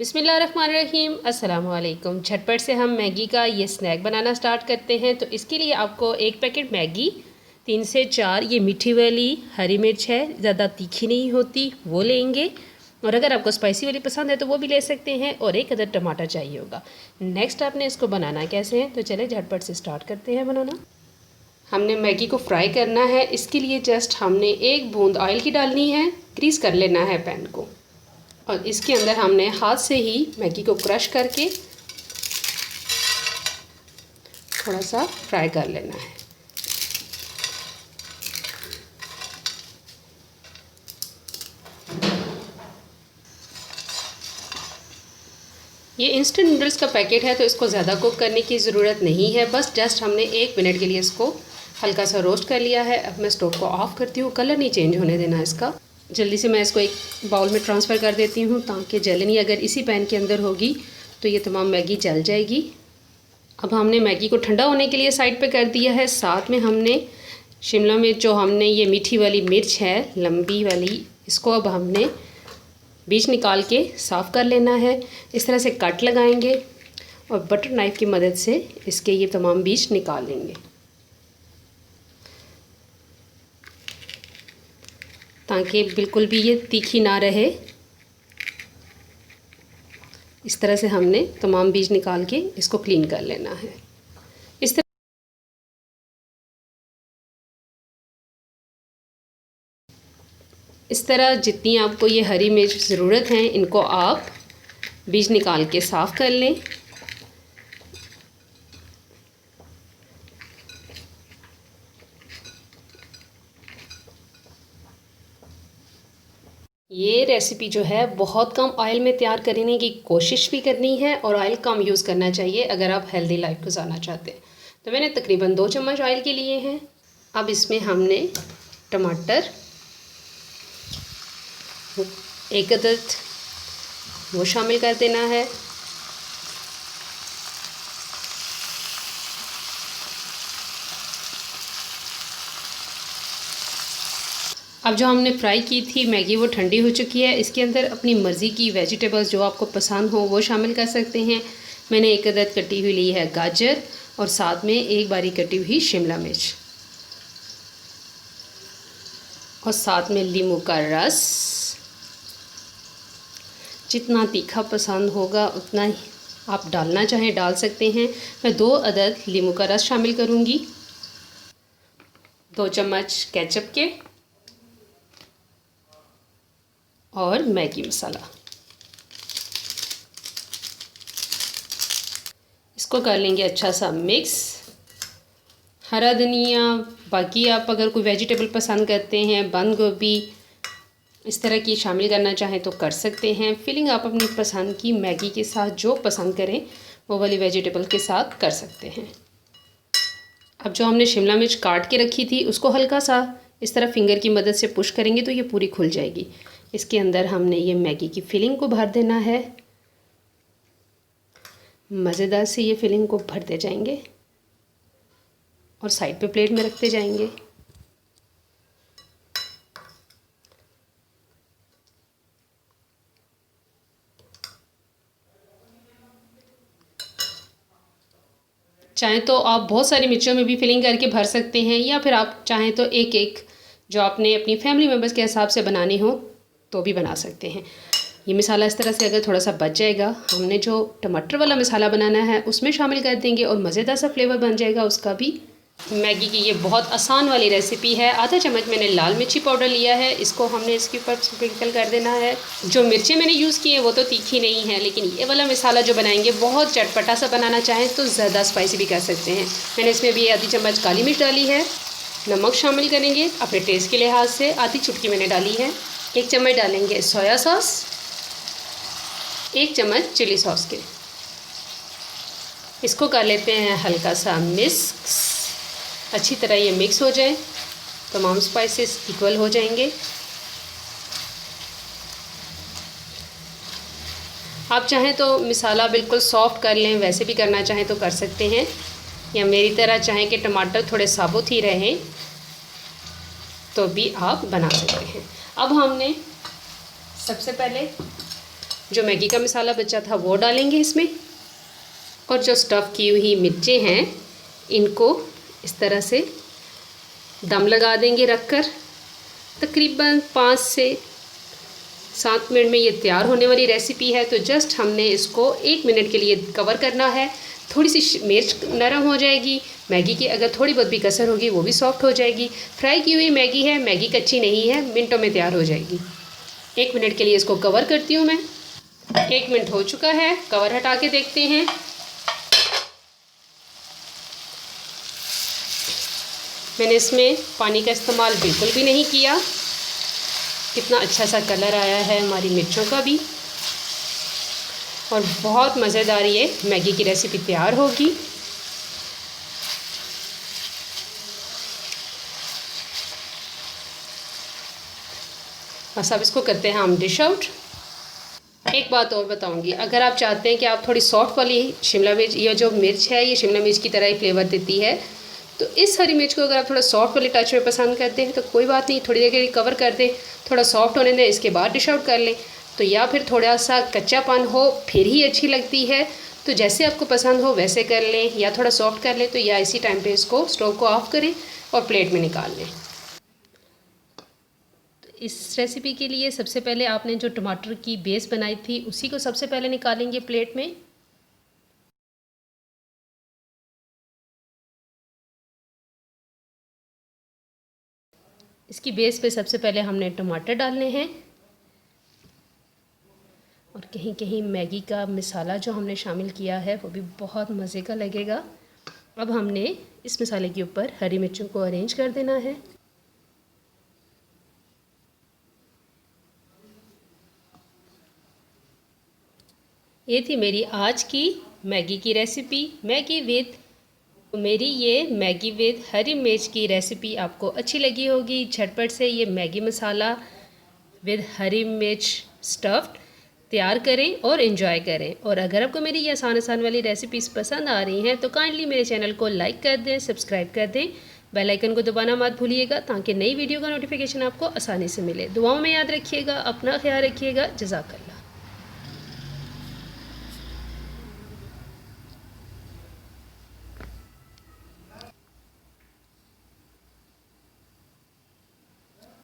बिस्मिल्लाहिर्रहमानिर्रहीम अस्सलाम वालेकुम। झटपट से हम मैगी का ये स्नैक बनाना स्टार्ट करते हैं। तो इसके लिए आपको एक पैकेट मैगी, 3 से 4 ये मीठी वाली हरी मिर्च है, ज़्यादा तीखी नहीं होती, वो लेंगे। और अगर आपको स्पाइसी वाली पसंद है तो वो भी ले सकते हैं। और एक अदर टमाटर चाहिए होगा। नेक्स्ट आपने इसको बनाना कैसे है, तो चले झटपट से स्टार्ट करते हैं बनाना। हमने मैगी को फ्राई करना है। इसके लिए जस्ट हमने 1 बूंद ऑयल की डालनी है, ग्रीस कर लेना है पैन को। और इसके अंदर हमने हाथ से ही मैगी को क्रश करके थोड़ा सा फ्राई कर लेना है। ये इंस्टेंट नूडल्स का पैकेट है तो इसको ज़्यादा कुक करने की ज़रूरत नहीं है। बस जस्ट हमने 1 मिनट के लिए इसको हल्का सा रोस्ट कर लिया है। अब मैं स्टोव को ऑफ़ करती हूँ। कलर नहीं चेंज होने देना है इसका। जल्दी से मैं इसको एक बाउल में ट्रांसफ़र कर देती हूँ ताकि जलनी अगर इसी पैन के अंदर होगी तो ये तमाम मैगी जल जाएगी। अब हमने मैगी को ठंडा होने के लिए साइड पे कर दिया है। साथ में हमने शिमला मिर्च, जो हमने ये मीठी वाली मिर्च है लंबी वाली, इसको अब हमने बीज निकाल के साफ़ कर लेना है। इस तरह से कट लगाएंगे और बटर नाइफ़ की मदद से इसके ये तमाम बीज निकाल लेंगे ताकि बिल्कुल भी ये तीखी ना रहे। इस तरह से हमने तमाम बीज निकाल के इसको क्लीन कर लेना है। इस तरह जितनी आपको ये हरी मिर्च ज़रूरत है, इनको आप बीज निकाल के साफ़ कर लें। ये रेसिपी जो है बहुत कम ऑयल में तैयार करने की कोशिश भी करनी है और ऑयल कम यूज़ करना चाहिए अगर आप हेल्दी लाइफ गुजारना चाहते हैं। तो मैंने तकरीबन 2 चम्मच ऑयल के लिए हैं। अब इसमें हमने टमाटर, 1 अदद वो शामिल कर देना है। अब जो हमने फ्राई की थी मैगी वो ठंडी हो चुकी है। इसके अंदर अपनी मर्ज़ी की वेजिटेबल्स जो आपको पसंद हो वो शामिल कर सकते हैं। मैंने 1 अदद कटी हुई ली है गाजर और साथ में 1 बारीक कटी हुई शिमला मिर्च और साथ में नींबू का रस। जितना तीखा पसंद होगा उतना ही आप डालना चाहें डाल सकते हैं। मैं 2 अदद नींबू का रस शामिल करूँगी, 2 चम्मच केचप के और मैगी मसाला। इसको कर लेंगे अच्छा सा मिक्स। हरा धनिया, बाकी आप अगर कोई वेजिटेबल पसंद करते हैं, बंद गोभी इस तरह की शामिल करना चाहें तो कर सकते हैं। फिलिंग आप अपनी पसंद की मैगी के साथ जो पसंद करें वो वाली वेजिटेबल के साथ कर सकते हैं। अब जो हमने शिमला मिर्च काट के रखी थी उसको हल्का सा इस तरह फिंगर की मदद से पुश करेंगे तो ये पूरी खुल जाएगी। इसके अंदर हमने ये मैगी की फिलिंग को भर देना है। मज़ेदार से ये फिलिंग को भरते जाएंगे और साइड पे प्लेट में रखते जाएंगे। चाहें तो आप बहुत सारी मिर्चों में भी फिलिंग करके भर सकते हैं या फिर आप चाहें तो एक एक जो आपने अपनी फैमिली मेम्बर्स के हिसाब से बनानी हो तो भी बना सकते हैं। ये मसाला इस तरह से अगर थोड़ा सा बच जाएगा, हमने जो टमाटर वाला मसाला बनाना है उसमें शामिल कर देंगे और मज़ेदार सा फ्लेवर बन जाएगा उसका भी। मैगी की ये बहुत आसान वाली रेसिपी है। आधा चम्मच मैंने लाल मिर्ची पाउडर लिया है, इसको हमने इसके ऊपर स्प्रिंकल कर देना है। जो मिर्चें मैंने यूज़ की हैं वो तो तीखी नहीं है, लेकिन ये वाला मसाला जो बनाएंगे बहुत चटपटा सा बनाना चाहें तो ज़्यादा स्पाइसी भी कर सकते हैं। मैंने इसमें भी आधी चम्मच काली मिर्च डाली है। नमक शामिल करेंगे अपने टेस्ट के लिहाज से, आधी चुटकी मैंने डाली है। 1 चम्मच डालेंगे सोया सॉस, 1 चम्मच चिली सॉस के। इसको कर लेते हैं हल्का सा मिक्स। अच्छी तरह ये मिक्स हो जाए, तमाम स्पाइसेस इक्वल हो जाएंगे। आप चाहें तो मसाला बिल्कुल सॉफ्ट कर लें, वैसे भी करना चाहें तो कर सकते हैं, या मेरी तरह चाहें कि टमाटर थोड़े साबुत ही रहें तो भी आप बना सकते हैं। अब हमने सबसे पहले जो मैगी का मसाला बचा था वो डालेंगे इसमें, और जो स्टफ़ की हुई मिर्चें हैं इनको इस तरह से दम लगा देंगे रख कर। तकरीबन 5 से 7 मिनट में ये तैयार होने वाली रेसिपी है। तो जस्ट हमने इसको 1 मिनट के लिए कवर करना है। थोड़ी सी मिर्च नरम हो जाएगी, मैगी की अगर थोड़ी बहुत भी कसर होगी वो भी सॉफ्ट हो जाएगी। फ्राई की हुई मैगी है, मैगी कच्ची नहीं है, मिनटों में तैयार हो जाएगी। 1 मिनट के लिए इसको कवर करती हूँ मैं। 1 मिनट हो चुका है, कवर हटा के देखते हैं। मैंने इसमें पानी का इस्तेमाल बिल्कुल भी नहीं किया। कितना अच्छा सा कलर आया है हमारी मिर्चों का भी, और बहुत मज़ेदार ये मैगी की रेसिपी तैयार होगी। बस अब इसको करते हैं हम डिश आउट। एक बात और बताऊंगी, अगर आप चाहते हैं कि आप थोड़ी सॉफ्ट वाली शिमला मिर्च, ये जो मिर्च है ये शिमला मिर्च की तरह ही फ्लेवर देती है, तो इस हरी मिर्च को अगर आप थोड़ा सॉफ्ट वाली टच में पसंद करते हैं तो कोई बात नहीं, थोड़ी देर के लिए कवर कर दें, थोड़ा सॉफ्ट होने दें, इसके बाद डिश आउट कर लें। तो या फिर थोड़ा सा कच्चापन हो फिर ही अच्छी लगती है, तो जैसे आपको पसंद हो वैसे कर लें, या थोड़ा सॉफ्ट कर लें तो या इसी टाइम पे इसको स्टोव को ऑफ़ करें और प्लेट में निकाल लें। तो इस रेसिपी के लिए सबसे पहले आपने जो टमाटर की बेस बनाई थी उसी को सबसे पहले निकालेंगे प्लेट में। इसकी बेस पे सबसे पहले हमने टमाटर डालने हैं, और कहीं कहीं मैगी का मसाला जो हमने शामिल किया है वो भी बहुत मज़े का लगेगा। अब हमने इस मसाले के ऊपर हरी मिर्चों को अरेंज कर देना है। ये थी मेरी आज की मैगी की रेसिपी, मेरी ये मैगी विद हरी मिर्च की रेसिपी आपको अच्छी लगी होगी। झटपट से ये मैगी मसाला विद हरी मिर्च स्टफ्ड तैयार करें और इन्जॉय करें। और अगर आपको मेरी ये आसान वाली रेसिपीज़ पसंद आ रही हैं तो काइंडली मेरे चैनल को लाइक कर दें, सब्सक्राइब कर दें, बेल आइकन को दबाना मत भूलिएगा ताकि नई वीडियो का नोटिफिकेशन आपको आसानी से मिले। दुआओं में याद रखिएगा, अपना ख्याल रखिएगा। जज़ाकल्लाह।